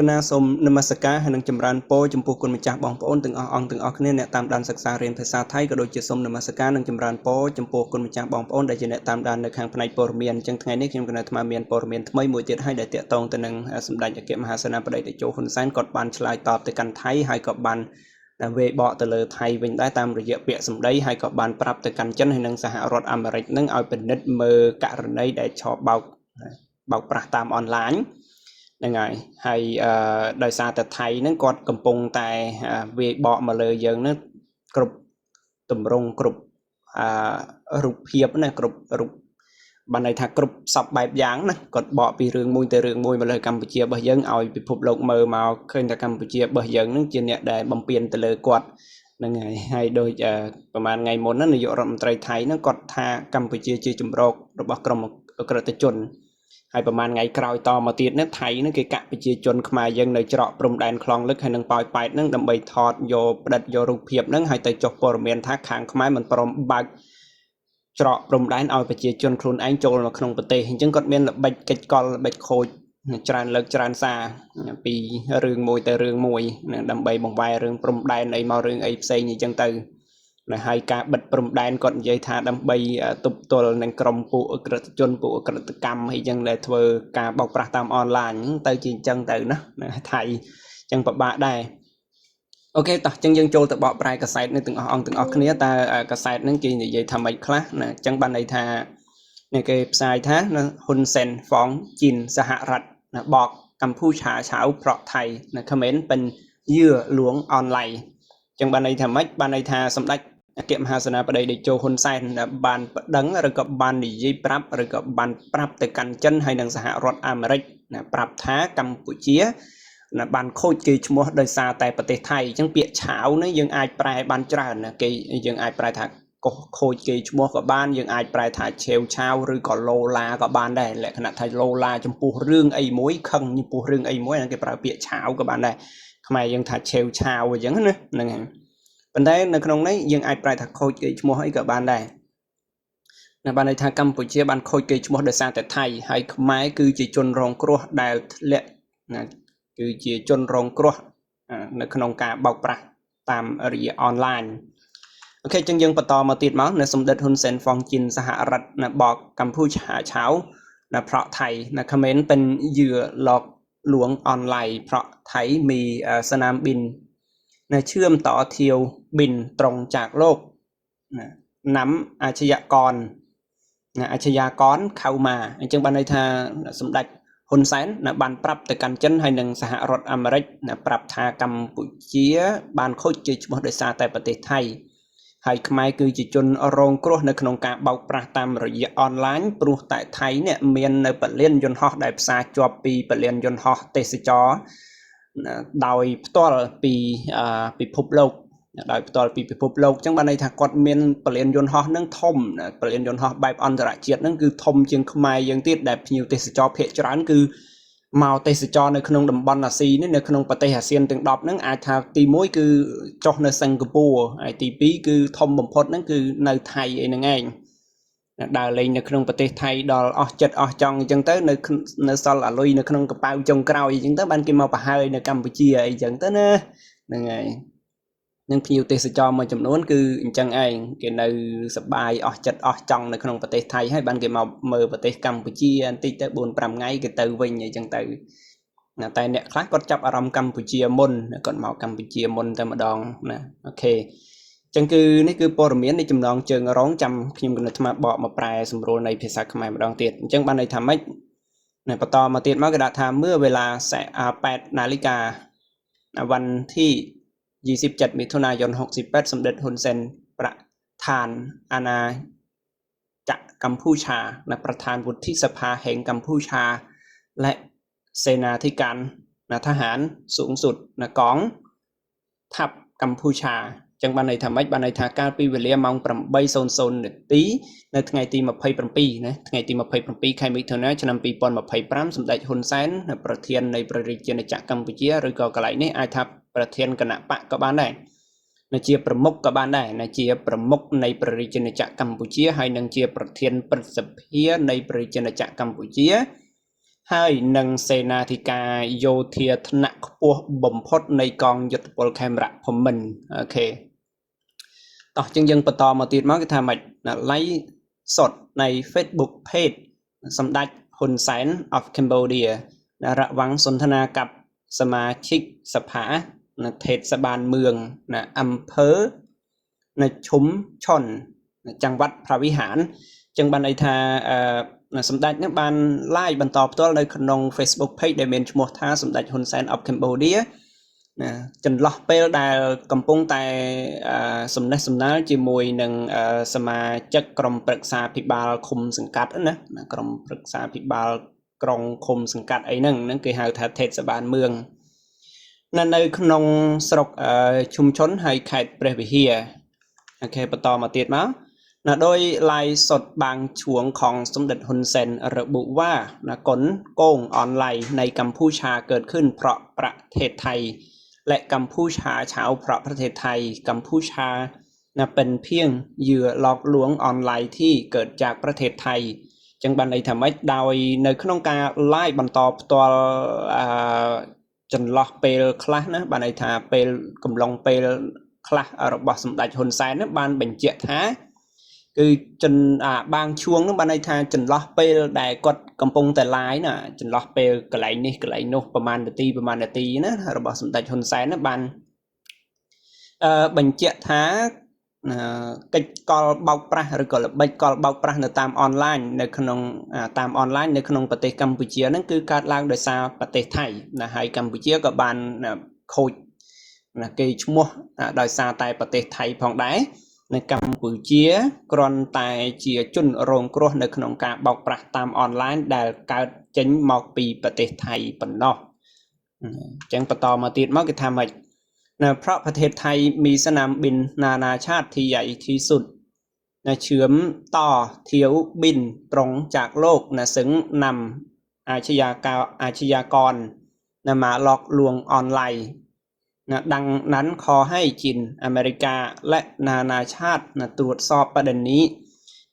គណៈសូមនមស្ការហើយនឹងចម្រើនពរចំពោះគុណម្ចាស់បងប្អូនទាំងអស់អង្គទាំងអស់គ្នាអ្នកតាមដានសិក្សារៀនភាសាថៃក៏ដូចជាសូមនមស្ការនិងចម្រើនពរចំពោះគុណម្ចាស់បងប្អូនដែលជាអ្នកតាមដាននៅខាងផ្នែកព័ត៌មានអញ្ចឹងថ្ងៃនេះខ្ញុំគណៈអាត្មាមានព័ត៌មានថ្មីមួយទៀតហើយដែលតាក់ទងទៅនឹងសម្ដេចអគ្គមហាសេនាបតីតេជោហ៊ុនសែនគាត់បានឆ្លើយតបទៅកាន់ថៃហើយក៏បានវេបកទៅលើថៃវិញដែរតាមរយៈពាក្យសម្ដីហើយក៏បានប្រាប់ទៅកាន់ចិនហើយនិងសហរដ្ឋអាមេរិកនឹងឲ្យពិនិត្យមើលករណីដែលឆបោកប្រាស់តាមអនឡាញហ្នឹងហើយដោយសារតែថៃហ្នឹងគាត់កំពុងតែវាយបកមកលើយើងហ្នឹងគ្រប់ទម្រង់គ្រប់រូបភាពណាគ្រប់រូបបានន័យថាគ្រប់សពបែបយ៉ាងណាគាត់បកពីរឿងមួយទៅរឿងមួយមកលើកម្ពុជារបស់យើងឲ្យពិភពលោកមើលមកឃើញថាកម្ពុជារបស់យើងហ្នឹងជាអ្នកដែលបំពេញទៅលើគាត់ហ្នឹងហើយដូចប្រហែលថ្ងៃមុនណានាយករដ្ឋមន្ត្រីថៃហ្នឹងគាត់ថាកម្ពុជាជាជំរករបស់ក្រុមអក្រិតជនហើយប្រហែលថ្ងៃក្រោយតមកទៀតនេះថៃហ្នឹងគេកាក់ប្រជាជនខ្មែរយើងនៅច្រកព្រំដែនខ្លងលឹកហើយនឹងប៉ោយប៉ែតហ្នឹងដើម្បីថតយកផ្ដិតយករូបភាពហ្នឹងហើយទៅចុះព័ត៌មានថាខាងខ្មែរមិនព្រមបើកច្រកព្រំដែនឲ្យប្រជាជនខ្លួនឯងចូលនៅក្នុងប្រទេសអញ្ចឹងគាត់មានល្បិចកិច្ចកលល្បិចខូចច្រើនលើកច្រើនសារពីរឿងមួយទៅរឿងមួយដើម្បីបង្វែររឿងព្រំដែនអីមករឿងអីផ្សេងអញ្ចឹងទៅហើយការបិទព្រំដែនគាត់និយាយថាដើម្បីទប់ទល់នឹងក្រុមពួកអក្រិតជនពួកអក្រិតកម្មអីចឹងដែលធ្វើការបោកប្រាស់តាមអនឡាញទៅជាអញ្ចឹងទៅណាថៃអញ្ចឹងពិបាកដែរអូខេតោះអញ្ចឹងយើងចូលទៅបកប្រែកាសែតនេះទាំងអស់អង្គទាំងអស់គ្នាតើកាសែតហ្នឹងគេនិយាយថាម៉េចខ្លះណាអញ្ចឹងបានន័យថានេះគេផ្សាយថាហ៊ុនសែនฟ้องจีนសហរដ្ឋណាបកកម្ពុជាឆៅប្រក់ថៃណាខមមិនเป็นเหยื่อลวงออนไลน์អញ្ចឹងបានន័យថាម៉េចបានន័យថាសម្ដេចអគ្គមហាសេនាបតីតេជោហ៊ុនសែនបានប្តឹងឬក៏បាននិយាយប្រាប់ឬក៏បានប្រាប់ទៅកាន់ចិនហើយនិងសហរដ្ឋអាមេរិកណាប្រាប់ថាកម្ពុជាណាបានខូចគេឈ្មោះដោយសារតែប្រទេសថៃអញ្ចឹងពាក្យឆៅនេះយើងអាចប្រែបានច្រើនណាគេយើងអាចប្រែថាខូចគេឈ្មោះក៏បានយើងអាចប្រែថាឆេវឆាវឬក៏ឡូឡាក៏បានដែរលក្ខណៈថាឡូឡាចំពោះរឿងអីមួយខឹងចំពោះរឿងអីមួយគេប្រើពាក្យឆៅក៏បានដែរខ្មែរយើងថាឆេវឆាវអញ្ចឹងណាហ្នឹងហើយប៉ុន្តែនៅក្នុងនេះយើងអាចប្រែថាខូចគេឈ្មោះអីក៏បានដែរណាបានន័យថាកម្ពុជាបានខូចគេឈ្មោះដោយសារតែថៃហើយខ្មែរគឺជាជនរងគ្រោះដែលធ្លាក់ណាគឺជាជនរងគ្រោះនៅក្នុងការបោកប្រាស់តាមរយៈអនឡាញអូខេចឹងយើងបន្តមកទៀតមកនៅសម្ដេចហ៊ុនសែนฟ้องจีนសហរដ្ឋណាបកកម្ពុជាឆៅណាเพราะไทยนะคอมเมนต์เป็นเหยื่อหลอกลวงออนไลน์เพราะไทยมีสนามบินนะเชื่อมต่อเที่ยวบินตรงจากโลกนะนำอาชญากรนะอาชญากรเข้ามาจึงบันทึกថាសម្ដេចហ៊ុនសែនណាបានប្រាប់ទៅកាន់ចិនហើយនិងសហរដ្ឋអាមេរិកណាប្រាប់ថាកម្ពុជាបានខូចជាឈ្មោះដោយសារតែប្រទេសថៃហើយខ្មែរគឺជាជនរងគ្រោះនៅក្នុងការបោកប្រាស់តាមរយៈអនឡាញព្រោះតែថៃនេះមាននៅពលានយន្តហោះដែលផ្សារជាប់ពីពលានយន្តហោះទេសចរដោយផ្ទាល់ពីពិភពលោកដោយផ្ទាល់ពីពិភពលោកអញ្ចឹងបានន័យថាគាត់មានពលានយន្តហោះនឹងធំពលានយន្តហោះបែបអន្តរជាតិហ្នឹងគឺធំជាងខ្មែរយើងទៀតដែលភ្ញៀវទេសចរភាគច្រើនគឺមកទេសចរនៅក្នុងតំបន់អាស៊ីនេះនៅក្នុងប្រទេសអាស៊ានទាំង10ហ្នឹងអាចថាទី1គឺចុះនៅសិង្ហបុរីហើយទី2គឺធំបំផុតហ្នឹងគឺនៅថៃអីហ្នឹងឯងដើរលេងនៅក្នុងប្រទេសថៃដល់អស់ចិត្តអស់ចង់អញ្ចឹងទៅនៅសល់អាលុយនៅក្នុងកប៉ៅចុងក្រោយអញ្ចឹងទៅបានគេមកបង្ហើយនៅកម្ពុជាអីអញ្ចឹងទៅណាហ្នឹងហើយនឹងភ្ញៀវទេសចរមួយចំនួនគឺអញ្ចឹងឯងគេនៅសប្បាយអស់ចិត្តអស់ចង់នៅក្នុងប្រទេសថៃហើយបានគេមកមើលប្រទេសកម្ពុជាបន្តិចទៅ 4-5 ថ្ងៃគេទៅវិញអញ្ចឹងទៅតែអ្នកខ្លះគាត់ចាប់អារម្មណ៍កម្ពុជាមុនគាត់មកកម្ពុជាមុនតែម្ដងណាអូខេអញ្ចឹងគឺនេះគឺព័ត៌មាននៃចំណងជើងរងចាំខ្ញុំគណិតថ្មបកមកប្រែសម្រួលនៃភាសាខ្មែរម្ដងទៀតអញ្ចឹងបានន័យថាម៉េចបន្តមកទៀតមកគេដាក់ថាเมื่อเวลา 8 นาฬิกา วันที่27 มิถุนายน 68 สมเด็จហ៊ុនសែនประธานอาณาจักรกัมพูชาและประธานวุฒิสภาแห่งกัมพูชาและเสนาธิการทหารสูงสุดกองทัพกัมพูชาចឹងបានន័យថាម៉េចបានន័យថាកាលពីវេលាម៉ោង 8:00 នាទីនៅថ្ងៃទី 27 ណាថ្ងៃទី 27 ខែមិថុនាឆ្នាំ 2025 សម្ដេចហ៊ុនសែនប្រធាននៃព្រះរាជាណាចក្រកម្ពុជាឬក៏កន្លែងនេះអាចថាប្រធានគណៈបកក៏បានដែរជាប្រមុខក៏បានដែរជាប្រមុខនៃព្រះរាជាណាចក្រកម្ពុជាហើយនឹងជាប្រធានព្រឹទ្ធសភានៃព្រះរាជាណាចក្រកម្ពុជា ហើយនឹងសេនាធិការយោធាថ្នាក់ខ្ពស់បំផុតនៃកងយុទ្ធពលខេមរៈភូមិន្ទអូខេតោះជាងយើងបន្តមកទៀតមកគេថាម៉េចlive សុទ្ធនៃ Facebook page សម្ដេចហ៊ុនសែន of Cambodia រវាងសន្ទនាกับសមាជិកសភាเทศบาลเมืองอำเภอឈុំឆុនจังหวัดพระวิหารចឹងបានន័យថាសម្ដេចនឹងបាន live បន្តផ្ទាល់នៅក្នុង Facebook page ដែលមានឈ្មោះថាសម្ដេចហ៊ុនសែន of Cambodia ចន្លោះពេលដែលកំពុងតែសំណេះសំណាលជាមួយនឹងសមាជិកក្រុមប្រឹក្សាភិបាលឃុំសង្កាត់ណាក្រុមប្រឹក្សាភិបាលក្រុងឃុំសង្កាត់អីហ្នឹងគេហៅថាเทศบาลเมืองនៅក្នុងស្រុកឈុំឆុនហើយខេត្តព្រះវិហារអូខេបន្តមកទៀតមកដោយឡាយសុតបាងឈួងของสมเด็จហ៊ុនសែនระบุว่ากลโกงออนไลน์ในกัมพูชาเกิดขึ้นเพราะประเทศไทยและกัมพูชาชาวเพราะประเทศไทยกัมพูชาเป็นเพียงเหยื่อหลอกลวงออนไลน์ที่เกิดจากประเทศไทยចឹងបានន័យថាម៉េចដោយនៅក្នុងការ live បន្តផ្ទាល់ចន្លោះពេលខ្លះណាបានន័យថាពេលកំឡុងពេលខ្លះរបស់សម្ដេចហ៊ុនសែននឹងបានបញ្ជាក់ថាគឺបាងឈួងនឹងបានន័យថាចន្លោះពេលដែលគាត់កំពុងតែ live ណាចន្លោះពេលកន្លែងនេះកន្លែងនោះប្រហែលនាទីណារបស់សម្ដេចហ៊ុនសែននឹងបានបញ្ជាក់ថាកិច្ចកលបោកប្រាស់ឬក៏ល្បិចកលបោកប្រាស់នៅតាមអនឡាញនៅក្នុងតាមអនឡាញនៅក្នុងប្រទេសកម្ពុជាហ្នឹងគឺកើតឡើងដោយសារប្រទេសថៃណាហើយកម្ពុជាក៏បានខូចគេឈ្មោះដោយសារតែប្រទេសថៃផងដែរនៅកម្ពុជាគ្រាន់តែជាជនរងគ្រោះនៅក្នុងការបោកប្រាស់តាមអនឡាញដែលកើតចេញមកពីប្រទេសថៃប៉ុណ្ណោះអញ្ចឹงបន្តមកទៀតមកគេថាម៉េចเพราะประเทศไทยมีสนามบินนานาชาติที่ใหญ่ที่สุดเชื่อมต่อเที่ยวบินตรงจากโลกซึ่งนำอาชญากรมาหลอกลวงออนไลน์ดังนั้นขอให้จีนอเมริกาและนานาชาติตรวจสอบประเด็นนี้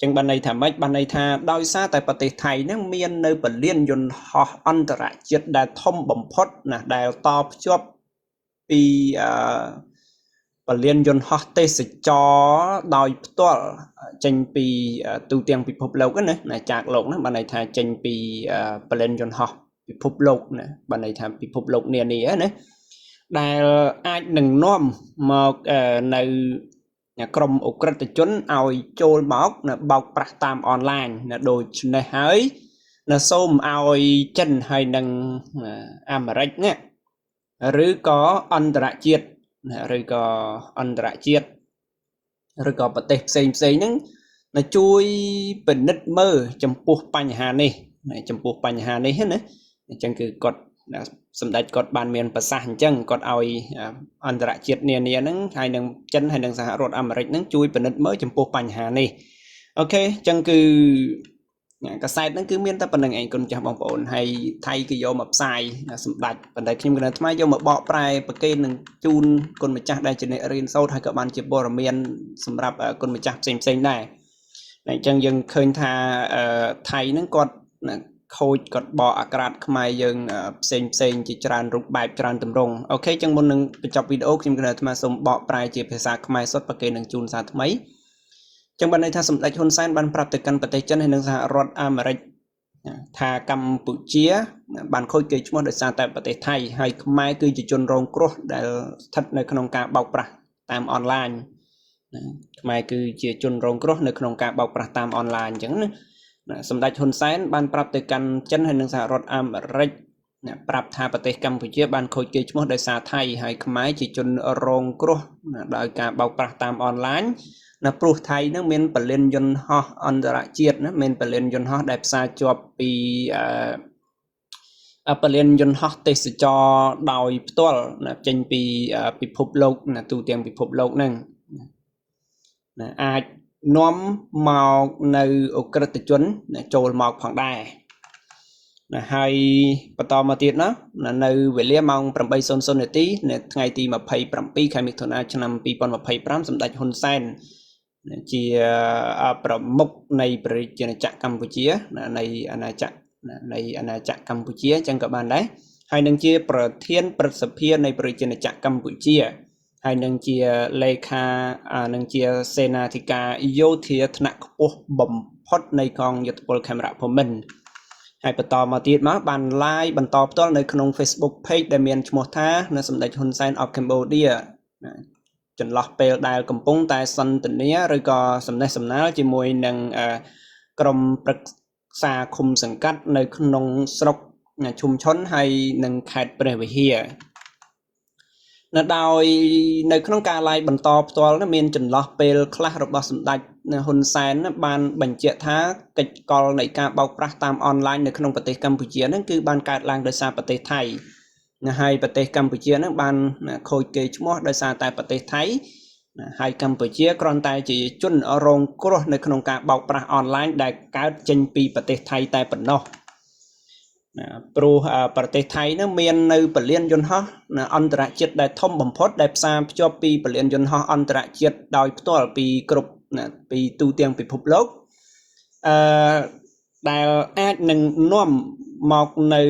จึงบันไดถามว่าบันไดทาโดยซาแต่ประเทศไทยนั้นมีในประเด็นยนต์ฮออันตรายจิตได้ท่อมบ่มพดได้ตอบจบពីបលៀនយន្តហោះទេសចរដោយផ្ទាល់ចេញពីទូទាំងពិភពលោកណាจากโลกណាបានន័យថាចេញពីបលៀនយន្តហោះពិភពលោកណាបានន័យថាពិភពលោកនានាណាដែលអាចនឹងនាំមកនៅក្រុមអ ក្រិតជនឲ្យចូលមកបោកប្រាស់តាមអនឡាញដូច្នេះហើយសូមឲ្យចិនហើយនឹងអាមេរិកណាឬក៏អន្តរជាតិឬក៏ប្រទេសផ្សេងហ្នឹងជួយពិនិត្យមើលចំពោះបញ្ហានេះណាអញ្ចឹងគឺគាត់សម្ដេចគាត់បានមានប្រសាសន៍អញ្ចឹងគាត់ឲ្យអន្តរជាតិនានាហ្នឹងហើយនឹងចិនហើយនឹងសហរដ្ឋអាមេរិកហ្នឹងជួយពិនិត្យមើលចំពោះបញ្ហានេះអូខេអញ្ចឹងគឺកាសែតហ្នឹងគឺមានតែប៉ុណ្្នឹងឯងគុណចាស់បងប្អូនហើយថៃគេយកមកផ្សាយសម្ដេចប៉ុន្តែខ្ញុំគណថ្មយកមកបកប្រែប្រកេននឹងជូនគុណម្ចាស់ដែលជាអ្នករៀនសូត្រហើយក៏បានជាព័ត៌មានសម្រាប់គុណម្ចាស់ផ្សេងដែរអញ្ចឹងយើងឃើញថាថៃហ្នឹងគាត់ខូចគាត់បកអាក្រាតខ្មែរយើងផ្សេងជាច្រើនរូបបែបច្រើនទម្រង់អូខេអញ្ចឹងមុននឹងបញ្ចប់វីដេអូខ្ញុំគណថ្មសូមបកប្រែជាភាសាខ្មែរសុទ្ធប្រកេននឹងជូនសារថ្មីចឹងបានន័យថាសម្ដេចហ៊ុនសែនបានប្រាប់ទៅកាន់ប្រទេសចិនហើយនិងសហរដ្ឋអាមេរិកថាកម្ពុជាបានខូចកេរ្តិ៍ឈ្មោះដោយសារតែប្រទេសថៃហើយខ្មែរគឺជាជនរងគ្រោះដែលស្ថិតនៅក្នុងការបោកប្រាស់តាមអនឡាញខ្មែរគឺជាជនរងគ្រោះនៅក្នុងការបោកប្រាស់តាមអនឡាញអញ្ចឹងណាសម្ដេចហ៊ុនសែនបានប្រាប់ទៅកាន់ចិនហើយនិងសហរដ្ឋអាមេរិកប្រាប់ថាប្រទេសកម្ពុជាបានខូចកេរ្តិ៍ឈ្មោះដោយសារថៃហើយខ្មែរជាជនរងគ្រោះដោយការបោកប្រាស់តាមអនឡាញព្រោះថៃនឹងមានបលិនយន្តហោះអន្តរជាតិណាមានបលិនយន្តហោះដែលផ្សារជាប់ពីបលិនយន្តហោះទេសចរដោយផ្ទាល់ចេញពីពិភពលោកទូទាំងពិភពលោកហ្នឹងអាចនាំមកនៅអ ក្រិតជនចូលមកផងដែរហើយបន្តមកទៀតណានៅវេលាម៉ោង 8:00 នាទីនៅថ្ងៃទី 27 ខែមិថុនាឆ្នាំ 2025 សម្ដេចហ៊ុនសែនជាប្រមុខនៃប្រជាណាចក្រកម្ពុជានៃអាណាចក្រ នៃអាណាចក្រកម្ពុជាអញ្ចឹងក៏បានដែរហើយនឹងជាប្រធានព្រឹទ្ធសភានៃប្រជាជាតិកម្ពុជាហើយនឹងជាលេខានឹងជាសេនាធិការយោធាថ្នាក់ខ្ពស់បំផុតនៃកងយោធពលខេមរៈភូមិន្ទហើយបន្តមកទៀតមកបាន live បន្តផ្ទាល់នៅក្នុង Facebook page ដែលមានឈ្មោះថានៅសម្ដេចហ៊ុនសែន of Cambodia ចន្លោះពេលដែលកំពុងតែសន្ទនាឬក៏សំណេះសំណាលជាមួយនឹងក្រុមប្រឹក្សាឃុំសង្កាត់នៅក្នុងស្រុកឈុំឈុនហើយនឹងខេត្តព្រះវិហារនៅដោយនៅក្នុងការ live បន្តផ្ទាល់មានចន្លោះពេលខ្លះរបស់សម្ដេចហ៊ុនសែនបានបញ្ជាក់ថាកិច្ចកលនៃការបោកប្រាស់តាមអនឡាញនៅក្នុងប្រទេសកម្ពុជាហ្នឹងគឺបានកើតឡើងដោយសារប្រទេសថៃហើយប្រទេសកម្ពុជាហ្នឹងបានខូចកេរ្តិ៍ឈ្មោះដោយសារតែប្រទេសថៃហើយកម្ពុជាគ្រាន់តែជាជនរងគ្រោះនៅក្នុងការបោកប្រាស់អនឡាញដែលកើតចេញពីប្រទេសថៃតែប៉ុណ្ណោះព្រោះប្រទេសថៃនឹងមាននៅពលានយន្តហោះអន្តរជាតិដែលធំបំផុតដែលផ្សារភ្ជាប់ពីពលានយន្តហោះអន្តរជាតិដោយផ្ទាល់ពីគ្រប់ពីទូទាំងពិភពលោកដែលអាចនឹងនាំមកនៅ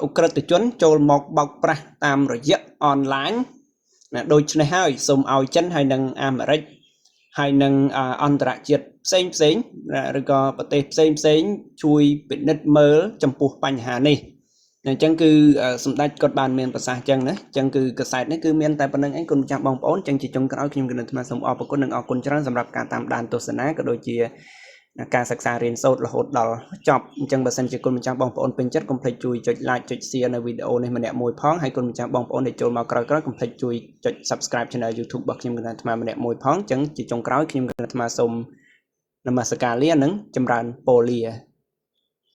ឧក្រិដ្ឋជនចូលមកបោកប្រាស់តាមរយៈអនឡាញដូច្នេះហើយសូមឲ្យចិនហើយនិងអាមេរិកហើយនឹងអន្តរជាតិផ្សេងឬក៏ប្រទេសផ្សេងជួយពិនិត្យមើលចំពោះបញ្ហានេះអញ្ចឹងគឺសម្ដេចគាត់បានមានប្រសាសន៍អញ្ចឹងណាអញ្ចឹងគឺកសែតនេះគឺមានតែប៉ុណ្្នឹងឯងគុណម្ចាស់បងប្អូនអញ្ចឹងជាចុងក្រោយខ្ញុំគណៈអាត្មាសូមអរគុណនិងអរគុណច្រើនសម្រាប់ការតាមដានទស្សនាក៏ដូចជាការសិក្សារៀនសូត្ររហូតដល់ចប់អញ្ចឹងបើសិនជាគុណម្ចាស់បងប្អូនពេញចិត្តកុំភ្លេចជួយចុច like ចុច share នៅវីដេអូនេះម្នាក់មួយផងហើយគុណម្ចាស់បងប្អូនដែលចូលមកក្រោយៗកុំភ្លេចជួយចុច subscribe channel YouTube របស់ខ្ញុំគណៈអាត្មាម្នាក់មួយផងអញ្ចឹងជាចុងក្រោយខ្ញុំគណៈអាត្មាសូមនមស្ការលានិងចម្រើនពរលា